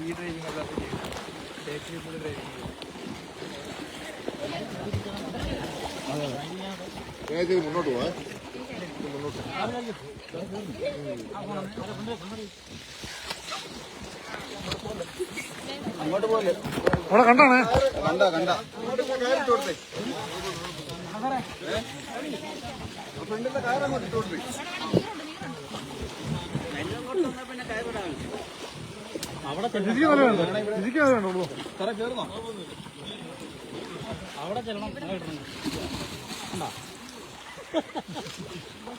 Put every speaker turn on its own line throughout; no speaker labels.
ഈ ഡ്രൈവിംഗ് അല്ലാത്ത ഡ്രൈവിംഗ് മുന്നോട്ട് പോവാ മുന്നോട്ട് അങ്ങോട്ട് പോലെ അവിടെ കണ്ടാണ് കണ്ട ഫ്രണ്ടിന്റെ കയറങ്ങോട്ട് ഇട്ടോട്ട് അവിടെ അവിടെ ചെല്ലണം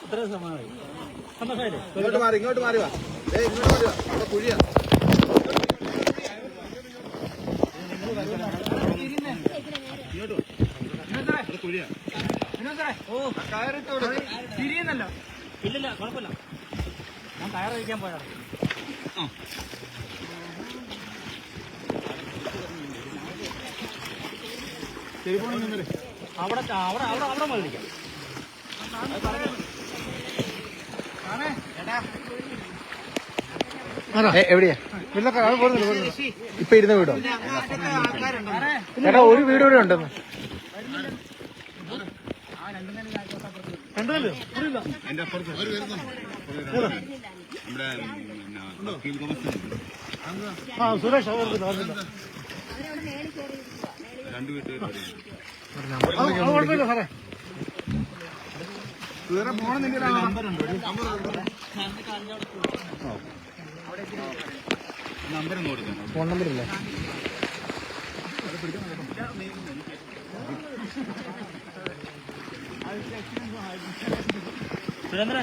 ഇത്ര സമാധാനം ഇങ്ങോട്ട് മാറി വാ ഇങ്ങോട്ട് മാറി വാ അവിടെ കുഴിയാ തിരിയുന്നല്ലോ ഇല്ലില്ല കുഴപ്പമില്ല ഞാൻ കയറ് കഴിക്കാൻ പോയാണ് അവിടെ അവിടെ അവിടെ അവിടെ മതിക്കാം എവിടെയാ ഇപ്പൊ ഇരുന്ന വീടോ ചേട്ടാ ഒരു വീട് ഇവിടെ ഉണ്ടെന്ന് സുരേഷ് രണ്ടു വീട്ടുകാർ സാറേ വേറെ പോണെന്നില്ല നമ്പരൊന്നും കൊടുക്കണം ഫോൺ നമ്പറില്ല സുരേന്ദ്ര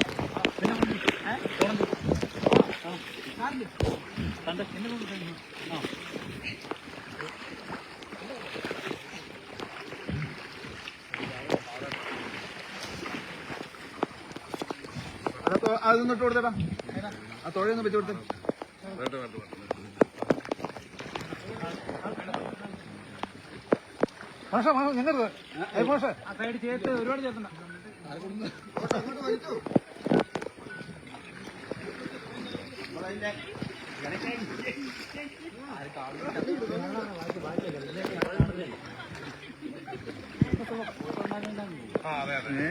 അതൊന്നിട്ട് കൊടുത്തേടാ ആ തുഴയൊന്ന് വെച്ച് കൊടുത്തേ ഞങ്ങൾക്ക് സൈഡ് ചേർത്ത് ഒരുപാട് ചേർത്തണ്ട അതെ അതെ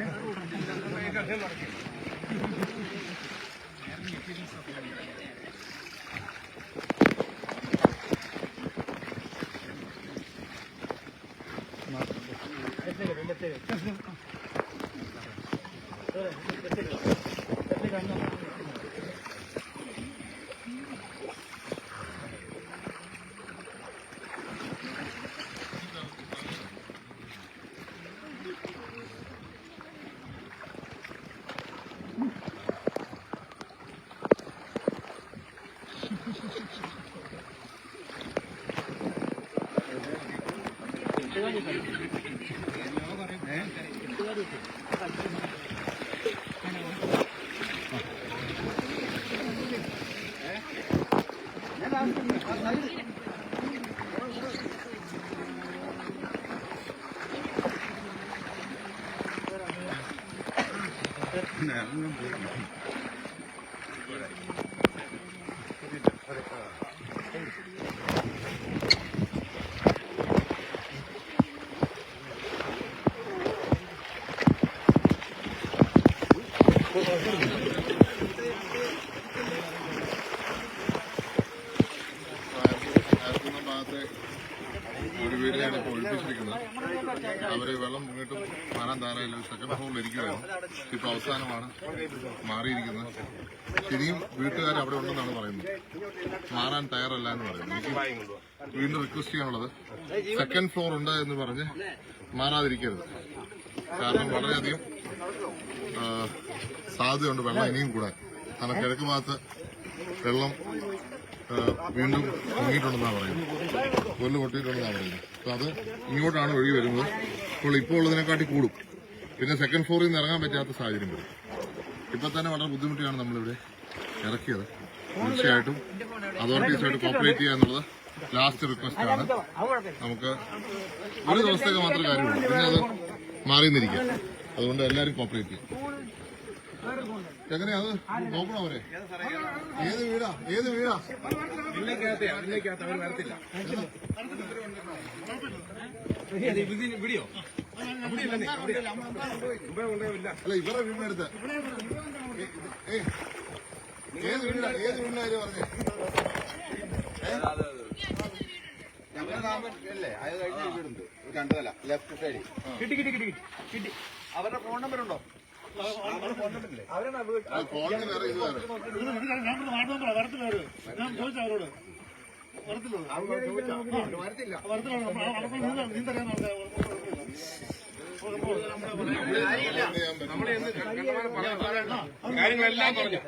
ഒരു വീട്ടിലാണ് ഇപ്പോൾ ഒഴിപ്പിച്ചിരിക്കുന്നത്. അവര് വെള്ളം മുങ്ങിട്ടും മാറാൻ തയ്യാറായില്ല. സെക്കൻഡ് ഫ്ലോറിൽ ഇരിക്കുകയായിരുന്നു. ഇപ്പൊ അവസാനമാണ് മാറിയിരിക്കുന്നത്. ശരിയും വീട്ടുകാർ അവിടെ ഉണ്ടെന്നാണ് പറയുന്നത്. മാറാൻ തയ്യാറല്ല എന്ന് പറയുന്നത്. എനിക്ക് വീണ്ടും റിക്വസ്റ്റ് ചെയ്യാനുള്ളത് സെക്കൻഡ് ഫ്ലോർ ഉണ്ട് എന്ന് പറഞ്ഞ് മാറാതിരിക്കരുത്. കാരണം വളരെയധികം സാധ്യതയുണ്ട് വെള്ളം ഇനിയും കൂടാൻ. കാരണം കിഴക്ക് ഭാഗത്ത് വെള്ളം വീണ്ടും മുങ്ങിയിട്ടുണ്ടെന്നാണ് പറയുന്നത്. കൊല്ല് പൊട്ടിയിട്ടുണ്ടെന്നാണ് പറയുന്നത്. അപ്പൊ അത് ഇങ്ങോട്ടാണ് ഒഴുകി വരുന്നത്. ഇപ്പോൾ ഉള്ളതിനെക്കാട്ടി കൂടും. പിന്നെ സെക്കൻഡ് ഫ്ലോറിൽ നിന്ന് ഇറങ്ങാൻ പറ്റാത്ത സാഹചര്യം വരും. ഇപ്പൊ തന്നെ വളരെ ബുദ്ധിമുട്ടിയാണ് നമ്മളിവിടെ ഇറക്കിയത്. തീർച്ചയായിട്ടും അതോറിറ്റീസായിട്ട് കോപ്പറേറ്റ് ചെയ്യുക എന്നുള്ളത് ലാസ്റ്റ് റിക്വസ്റ്റ് ആണ്. നമുക്ക് ഒരു ദിവസത്തേക്ക് മാത്രമേ കാര്യമുള്ളൂ, പിന്നെ അത് മാറിയെന്നിരിക്കാം. അതുകൊണ്ട് എല്ലാവരും കോപ്പറേറ്റ് ചെയ്യും. എങ്ങനെയാ അത് നോക്കണം അവരെ? ഏത് വീടാ? ഏത് വീടാ?
വീഡിയോ
അല്ല, ഇവരുടെ വീടിനടുത്ത് ഏത് വീടാ? ഏത് വീടിനാര് പറഞ്ഞേ?
ഞങ്ങളുടെ നാമല്ലേ അത് കഴിഞ്ഞ വീടുണ്ട്, രണ്ടല്ല ലെഫ്റ്റ് സൈഡിൽ. കിട്ടി. അവരുടെ ഫോൺ നമ്പർ ഉണ്ടോ? ഫോൺ നമ്പറില്ലേ?
കോളനി വേറെ ഇത് വേറെ.
കാര്യങ്ങളെല്ലാം പറഞ്ഞു.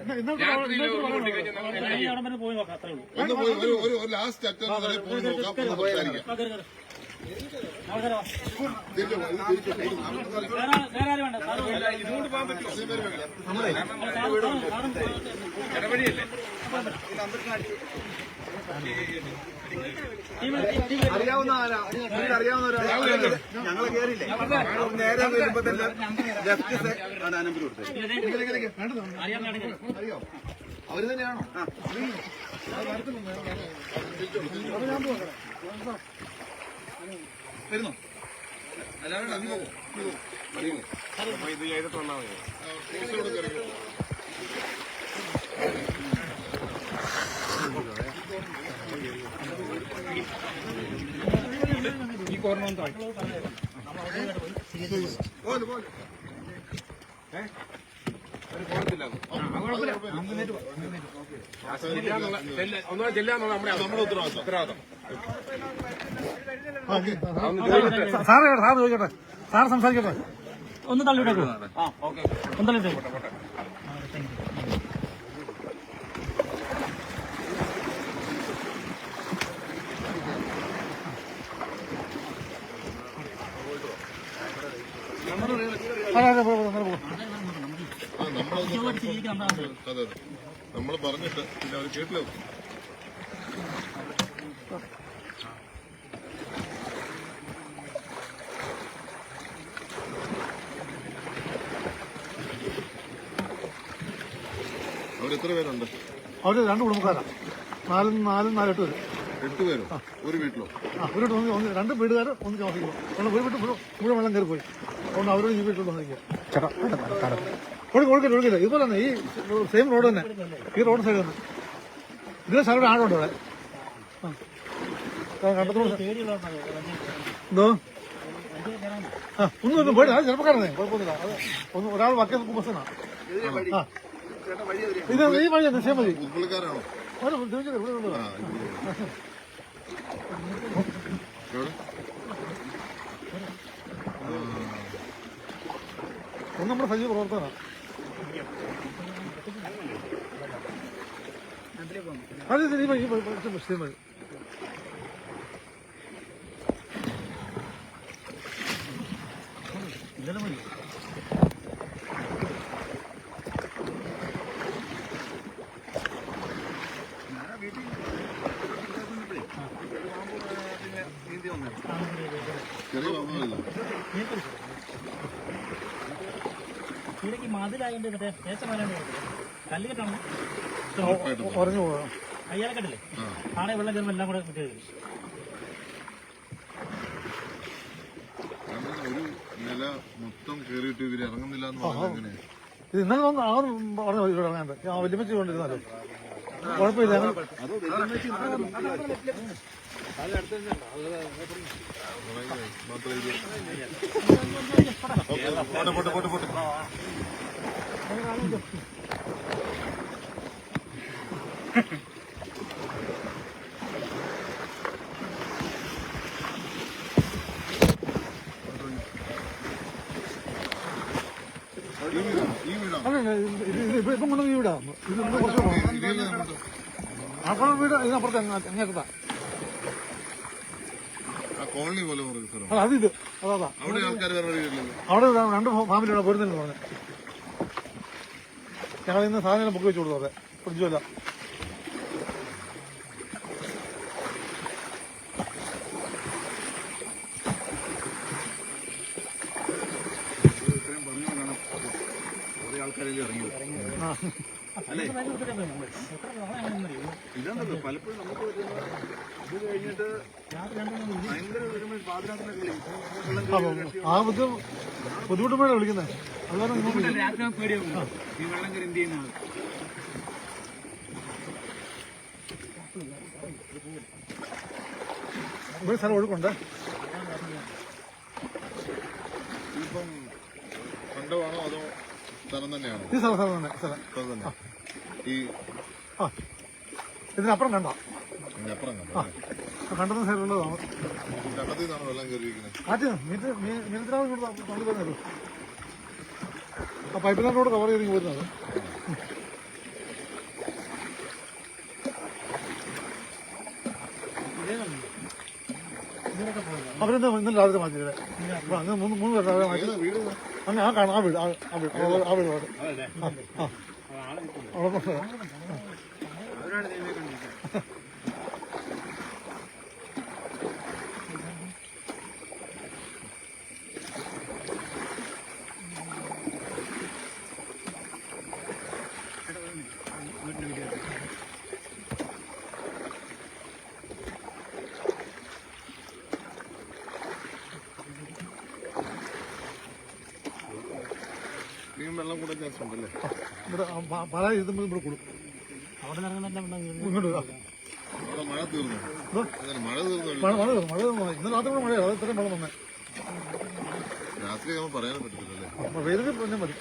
ഒന്ന് പോയി ഒരു ലാസ്റ്റ് അറ്റംപ്റ്റ് വരെ പോയി നോക്കാം, സംസാരിക്കാം.
അറിയാവുന്നവരാ, അറിയാവുന്നവരാ. ഞങ്ങളെ കയറിയില്ലേ, നേരെ വരുമ്പോ തന്നെ ലെഫ്റ്റ് സൈഡ് ആണ് നമ്പർ കൊടുത്തത്. അറിയോ? അവര് തന്നെയാണോ? വരുന്നു.
ഇത് ചെയ്തിട്ട് വന്നാൽ മതി. ഈ കോർണർ ഒന്നും ചെല്ലാന്നുള്ള നമ്മുടെ ഉത്തരവാദിത്തം.
സാറ് ചോദിക്കട്ടെ, സാറ് സംസാരിക്കട്ടെ. ഒന്ന് തള്ളിവിട്ടേക്കോ, ഒന്ന് തള്ളിവിട്ടേക്കോ.
നമ്മൾ പറഞ്ഞിട്ട് പിന്നെ അവർ കേട്ടില്ല. അവരെത്ര പേരുണ്ട്?
അവര് 2 കുടുംബക്കാരാണ്. 4 പേര്.
8 പേരോ? ഒരു വീട്ടിലോ?
ഒരു 2 വീടുകാർ ഒന്ന് താമസിക്കുന്നു. ഒരു വീട്ടിൽ മുഴുവൻ വെള്ളം കയറി പോയി. അതുകൊണ്ട് അവരോട് ഈ വീട്ടിൽ വന്നിരിക്കുക. ഒഴുകില്ല. ഇതുപോലെ തന്നെ ഈ സെയിം റോഡ് തന്നെ, ഈ റോഡ് സൈഡ് തന്നെ. ഇതിലെ സ്ഥലം ആടുണ്ട് അവിടെ. കണ്ടത്തോളം എന്തോ ഒന്നും പോയി. അത് ചെറുപ്പക്കാരനെ കുഴപ്പമൊന്നുമില്ല. അത് ഒന്ന് ഒരാൾ വക്കീൽ ബസ്സനാണ്. ഇത് ഈ വഴി നിശ്ചയം മതി.
പുള്ളിക്കാരാണോ?
ഒന്ന് നമ്മുടെ സജീവ പ്രവർത്തന. അത് ഈ വിഷയം മതി. ഇന്നലെ മതി.
ഇവിടേക്ക് മതിലായതുകൊണ്ട് മറ്റേ ശേഷമാരാണ് കല്ലുകെട്ടാണ്
പറഞ്ഞു പോകാം.
അയ്യാലക്കെട്ടില്ലേ, ആടെ വെള്ളം കയറുമ്പോൾ എല്ലാം കൂടെ കിട്ടിയത്.
ഒരു നില മൊത്തം കയറിയിട്ട് ഇവര് ഇറങ്ങുന്നില്ല എന്ന് പറഞ്ഞാൽ
ഇത് ഇന്നലെ പറഞ്ഞു ഇറങ്ങാണ്ട് വലിയമ്മച്ച് കൊണ്ടിരുന്നാലോ കുഴപ്പമില്ല. ഇപ്പം കൊണ്ടു വീടാ. ഇത് കുറച്ച് അപ്പോൾ വീട് ഇതിനപ്പുറത്ത് അങ്ങേറ്റതാ.
കോളനി പോലെ
അതിത് അതാ
അവിടെ ആൾക്കാർ
അവിടെ 2 ഫാമിലിയാണ് പോരുന്നെന്ന് പറഞ്ഞു. ഞങ്ങൾ ഇന്ന് സാധനം ബുക്ക് വെച്ച് കൊടുത്തു. അതെ ഫ്രിഡ്ജുമല്ല.
ഇതാണല്ലോ പലപ്പോഴും നമുക്ക് പറ്റുന്ന ഇത് കഴിഞ്ഞിട്ട് ഭയങ്കര വരുമ്പോൾ പാതിരാത്രിയിലൊക്കെ വിളിക്കും.
ആ ബുദ്ധിമുട്ടുമ്പോഴാണ് വിളിക്കുന്നത്. അതുപോലെ
രാത്രി പേടിയാവും ഈ വെള്ളം കയറി എന്ത് ചെയ്യുന്നത്.
ഇവിടെ സ്ഥലം ഒഴുക്കുണ്ട്.
ഇതിപ്പം കണ്ടമാണോ അതോ സ്ഥലം തന്നെയാണോ?
ഈ സ്ഥലം തന്നെ സ്ഥലം.
സ്ഥലം തന്നെ. ഈ
ആ ഇതിനപ്പുറം കണ്ട
അപ്പുറം കണ്ടോ?
കണ്ടെന്ന സൈഡിലുള്ളതാണ്.
കണ്ടത്തിൽ നിന്നാണ് വെള്ളം കയറിയിരിക്കുന്നത്.
ആദ്യം മീനത്തിനാവ് പണ്ട് വരുന്നത് ആ പൈപ്പ് ലൈനിലൂടെ കവർ ചെയ്ത് വരുന്നത്. അവരെന്താ ഇന്നലെ രാവിലെ മാറ്റിയത്. അങ്ങനെ മൂന്ന് പേര് രാവിലെ മാറ്റി. അങ്ങനെ ആ കാണാം. ആ വീട് അവിടെ
ഇനിയും വെള്ളം കൂടെ ചാൻസ് ഉണ്ടല്ലേ?
ഇവിടെ പല ഇതുമ്പോൾ ഇവിടെ കൂടും.
അവിടെ നിറങ്ങുന്ന
ഇങ്ങോട്ട്
അവിടെ മഴ തീർന്നു. അതല്ല, മഴ തീർന്നു.
മഴ ഇന്നലെ രാത്രി കൂടെ മഴയാണ്. അത് ഇത്രയും വെള്ളം വന്നേ.
രാത്രി ആകുമ്പോൾ പറയാനും പറ്റത്തില്ലല്ലേ?
വെയിലിന് പിന്നെ മതി.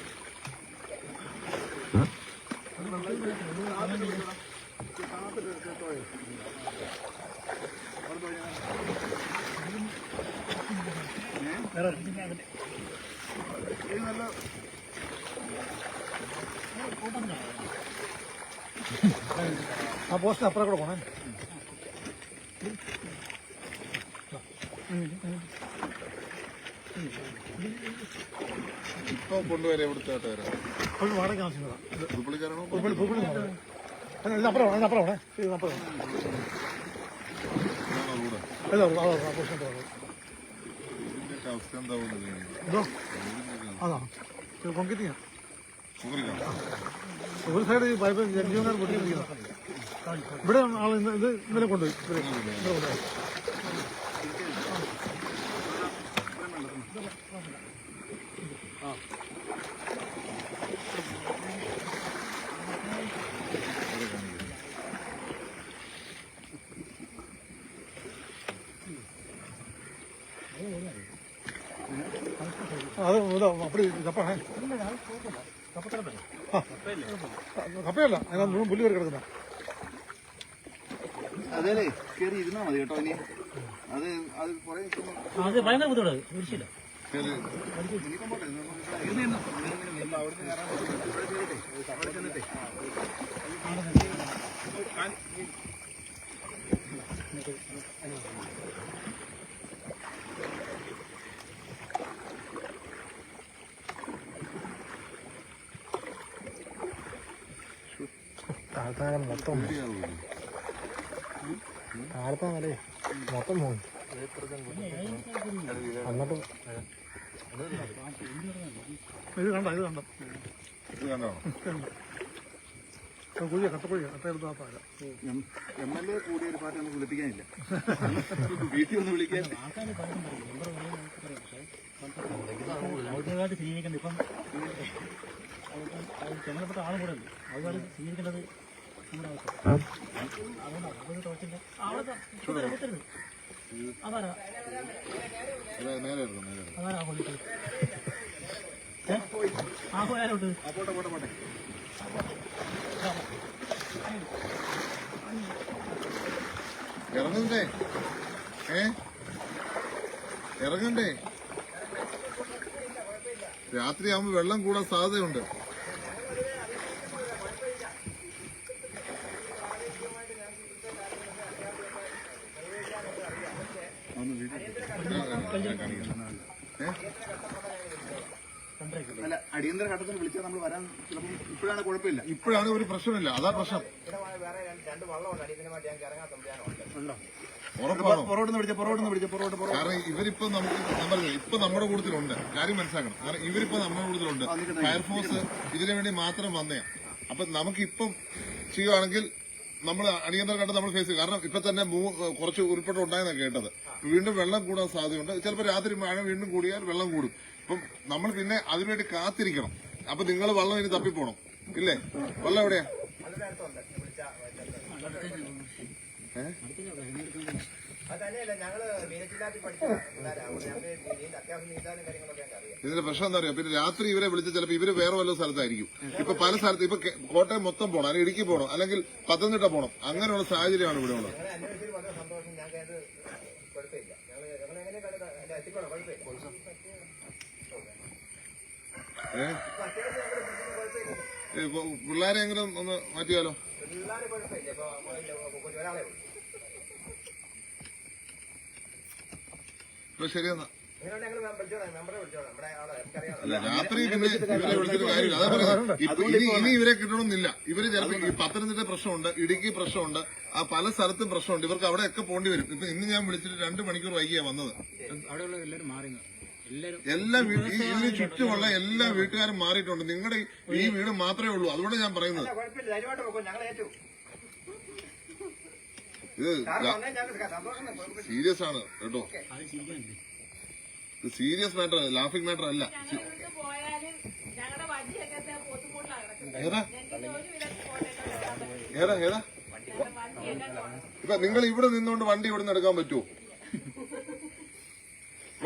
ആ പോസ്റ്റിന് അപ്പുറം കൂടെ പോണേ.
ഇപ്പൊ കൊണ്ടുവരാം. എവിടുത്തെ ആട്ടുകാരാ?
ഒരു വാടക ആവശ്യമില്ല.
പുള്ളിക്കാരാണോ?
എല്ലാം അപ്പുറം അപ്പുറമാണേ. അപ്പുറം
റൂഡ്
അല്ല ആ പോസ്റ്റിന്റെ
ഇതിന്റെയൊക്കെ അവസ്ഥ എന്താവുന്നത്?
എന്തോ അതാ കോൺക്രീറ്റ് ചെയ്യാം.
സുഖമില്ല.
ഒരു സൈഡ് ഈ പൈപ്പ് ജനജീവനാൽ പൊട്ടിയിരിക്കുന്നത്. ഇവിടെ ആൾ ഇത് ഇന്നലെ കൊണ്ടുപോയി. കൊണ്ടുപോയി അത് അപ്പടി കപ്പാണേ. കപ്പയല്ല, അതിനകത്ത് മുഴുവൻ പുല്ല് കയറി കിടക്കുന്ന.
അതേ കയറി ഇരുന്നാ മതി കേട്ടോ. ഇനി അത് കുറെ
അത് ഭയങ്കര ബുദ്ധിമുട്ട്. വിളിച്ചില്ല
അവിടുന്ന് കയറാൻ അവിടെ ചെന്നിട്ടേ
താഴെ മൊത്തം താഴത്തെ നില മൊത്തം പോയി. എന്നിട്ട് ഇത് കണ്ടോ
ഇത് കണ്ടോ?
കുഴിയ കട്ടക്കുഴിയ കട്ടയെടുത്താൽ
MLA കൂടിയ ഒരു പാർട്ടി നമുക്ക് വിളിപ്പിക്കാനില്ല. വീട്ടിൽ ഒന്ന് വിളിക്കാൻ
ഔദ്യോഗികമായിട്ട് സ്വീകരിക്കേണ്ടത് ഇപ്പം ചുമതലപ്പെട്ട ആളും കൂടെ ഉണ്ട്. അതുകൊണ്ട് സ്വീകരിക്കേണ്ടത് നമ്മുടെ ആവശ്യം. അതുകൊണ്ട് തോച്ചില്ല അതാരാ
നേരെ എടുക്കും.
അതാരാ പോയിട്ട് ആ പോയാലോട്ട്
പോട്ടെ.
ഇറങ്ങണ്ടേ? ഇറങ്ങണ്ടേ? രാത്രിയാകുമ്പോ വെള്ളം കൂടാൻ സാധ്യതയുണ്ട്.
അല്ല, അടിയന്തര ഘട്ടത്തിൽ വിളിച്ചാൽ നമ്മൾ വരാൻ ചിലപ്പോൾ ഇപ്പോഴാണ് കുഴപ്പമില്ല.
ഇപ്പോഴാണ് ഒരു പ്രശ്നമില്ല. അതാ പ്രശ്നം. ഉറപ്പാണോ?
പുറകോട്ട് വിളിച്ച
കാരണം ഇവരിപ്പോ നമുക്ക് ഇപ്പൊ നമ്മുടെ കൂട്ടത്തിലുണ്ട്. കാര്യം മനസ്സിലാക്കണം. കാരണം ഇവരിപ്പോ നമ്മുടെ കൂട്ടത്തിലുണ്ട്. ഫയർഫോഴ്സ് ഇതിനു വേണ്ടി മാത്രം വന്നേ. അപ്പൊ നമുക്കിപ്പം ചെയ്യുകയാണെങ്കിൽ നമ്മൾ അടിയന്തര ഘട്ടം നമ്മൾ ഫേസ് ചെയ്യും. കാരണം ഇപ്പൊ തന്നെ കുറച്ച് ഉരുൾപൊട്ടൽ ഉണ്ടായെന്നാണ് കേട്ടത്. വീണ്ടും വെള്ളം കൂടാൻ സാധ്യതയുണ്ട്. ചിലപ്പോൾ രാത്രി മഴ വീണ്ടും കൂടിയാൽ വെള്ളം കൂടും. അപ്പം നമ്മൾ പിന്നെ അതിനുവേണ്ടി കാത്തിരിക്കണം. അപ്പൊ നിങ്ങൾ വെള്ളം ഇനി തപ്പിപ്പോണം ഇല്ലേ? വെള്ളം എവിടെയാ? ഇതിന്റെ പ്രശ്നം എന്താ പറയാ? പിന്നെ രാത്രി ഇവരെ വിളിച്ച് ചിലപ്പോൾ ഇവര് വേറെ വല്ല സ്ഥലത്തായിരിക്കും. ഇപ്പൊ പല സ്ഥലത്ത് ഇപ്പൊ കോട്ടയം മൊത്തം പോകണം, അല്ലെങ്കിൽ ഇടുക്കി പോകണം, അല്ലെങ്കിൽ പത്തനംതിട്ട പോകണം. അങ്ങനെയുള്ള സാഹചര്യമാണ് ഇവിടെ ഉള്ളത്. പിള്ളേരെ എങ്കിലും ഒന്ന് മാറ്റിയാലോ? ഇപ്പൊ ശരിയെന്നാ. അല്ല രാത്രി പിന്നെ ഇവരെ വിളിച്ചിട്ട് കാര്യമില്ല. അതാ പറയുന്നത്. ഇനി ഇവരെ കിട്ടണമെന്നില്ല. ഇവര് ചിലപ്പോൾ ഈ പത്തനംതിട്ട പ്രശ്നമുണ്ട്, ഇടുക്കി പ്രശ്നമുണ്ട്, ആ പല സ്ഥലത്തും പ്രശ്നമുണ്ട്. ഇവർക്ക് അവിടെയൊക്കെ പോകേണ്ടി വരും. ഇപ്പൊ ഇന്ന് ഞാൻ വിളിച്ചിട്ട് 2 മണിക്കൂർ വൈകിയാ വന്നത്. എല്ലാം ഇതിന് ചുറ്റുമുള്ള എല്ലാ വീട്ടുകാരും മാറിയിട്ടുണ്ട്. നിങ്ങളുടെ ഈ വീട് മാത്രമേ ഉള്ളൂ. അതുകൊണ്ട് ഞാൻ പറയുന്നത് ഇത് സീരിയസ് ആണ് കേട്ടോ. ഇത് സീരിയസ് മാറ്റർ, ലാഫിംഗ് മാറ്റർ അല്ല. ഏതാ ഏതാ ഏതാ ഇപ്പൊ നിങ്ങൾ ഇവിടെ നിന്നുകൊണ്ട് വണ്ടി ഇവിടെ നിന്ന് എടുക്കാൻ പറ്റുമോ?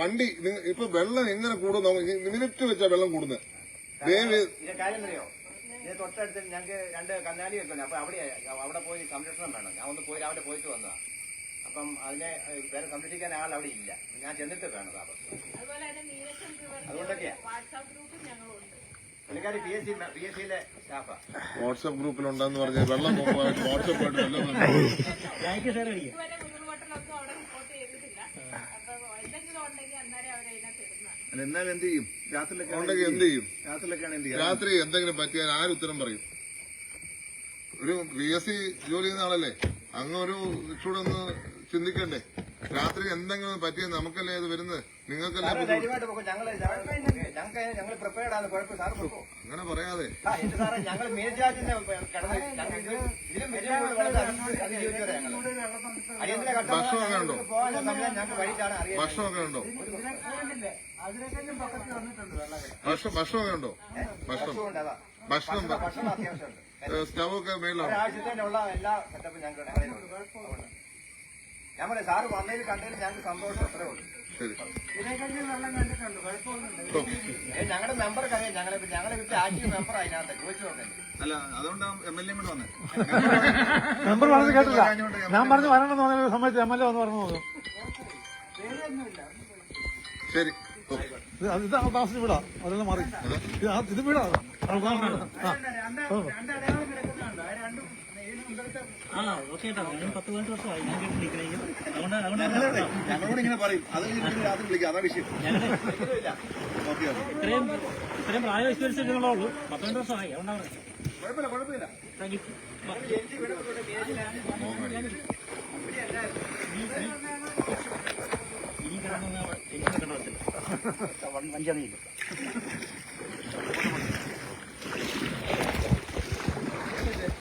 വണ്ടി ഇപ്പൊ വെള്ളം എങ്ങനെ കൂടും? മിനിറ്റ് വെച്ചാ വെള്ളം കൂടുന്നത്.
തൊട്ടടുത്ത് ഞങ്ങൾക്ക് 2 കന്നാലി വെക്കണം. അപ്പൊ അവിടെ പോയി സംരക്ഷണം വേണം. ഞാൻ ഒന്ന് പോയി രാവിലെ പോയിട്ട് വന്നതാ. അപ്പം അതിനെ വേറെ സംരക്ഷിക്കാൻ ആൾ അവിടെ ഇല്ല. ഞാൻ ചെന്നിട്ട് വേണം. അതുകൊണ്ടൊക്കെയാ പുള്ളിക്കാരി PSCയിലെ സ്റ്റാഫാ.
വാട്സ്ആപ്പ് ഗ്രൂപ്പിലുണ്ടെന്ന് പറഞ്ഞ വെള്ളം വാട്സ്ആപ്പ് ആയിട്ട് വെള്ളം
എന്നാലും എന്ത് ചെയ്യും? രാത്രിയിലൊക്കെ
എന്ത് ചെയ്യും?
രാത്രിയിലൊക്കെയാണ് എന്ത് ചെയ്യും?
രാത്രി എന്തെങ്കിലും പറ്റിയാൽ ആരുത്തരം പറയും? ഒരു PSC ജോലി ചെയ്യുന്ന ആളല്ലേ, അങ്ങ് ഒരു ഇച്ചൂടെ ഒന്ന് ചിന്തിക്കണ്ടേ? രാത്രി എന്തെങ്കിലും പറ്റിയാൽ നമുക്കല്ലേ അത് വരുന്നത്, നിങ്ങൾക്കല്ലേ?
ഞങ്ങൾ പ്രിപ്പയർഡ് ആണ്. കുഴപ്പമില്ല, സാറ് കൊടുക്കും.
അങ്ങനെ പറയാതെ
ഞങ്ങൾ മേൽജാതിന്റെ
ഭക്ഷണമൊക്കെ ഉണ്ടോ?
ഞങ്ങൾക്ക് വഴിക്കാണ് അറിയാം.
ഭക്ഷണമൊക്കെ ഉണ്ടോ? ഭക്ഷണമൊക്കെ ഉണ്ടോ? ഭക്ഷണം
അത്യാവശ്യമുണ്ട്.
സ്റ്റവൊക്കെ മേളിലാണ്.
ഒരാഴ്ചത്തേനുള്ള എല്ലാ സെറ്റപ്പും ഞങ്ങൾക്ക്. ഞാൻ പറയാം, സാറ് വന്നതിൽ കണ്ടതിൽ ഞങ്ങൾക്ക് സന്തോഷം. അത്രേ ഉള്ളൂ.
ശരി.
ഞങ്ങളുടെ മെമ്പർക്ക് അറിയാം. ഞങ്ങളെ വിട്ട് ആക്റ്റീവ് മെമ്പർ അതിനകത്ത് ചോദിച്ചു നോക്കാൻ.
അല്ല അതുകൊണ്ടാണ് MLA കൂടെ വന്നത്.
മെമ്പർ പറഞ്ഞത് കേട്ടില്ല. ഞാൻ പറഞ്ഞു വരണമെന്ന് പറഞ്ഞ സമയത്ത് MLA വന്ന് പറഞ്ഞു നോക്കും.
ശരി.
ഇത് താമസിച്ച് വീടാ, അതെല്ലാം മാറി. ഇത് വീടാ.
ഞങ്ങളോട് ഇങ്ങനെ പറയും. അത് രാത്രി വിളിക്കാം. അതാ വിഷയം.
ഇത്രയും പ്രായം വിശ്വസിച്ചിട്ടുള്ളൂ. 12 വർഷമായി. അതുകൊണ്ടാണ്.
കുഴപ്പമില്ല, കുഴപ്പമില്ല.
ഇനി കിടന്ന 5 അറിയില്ല.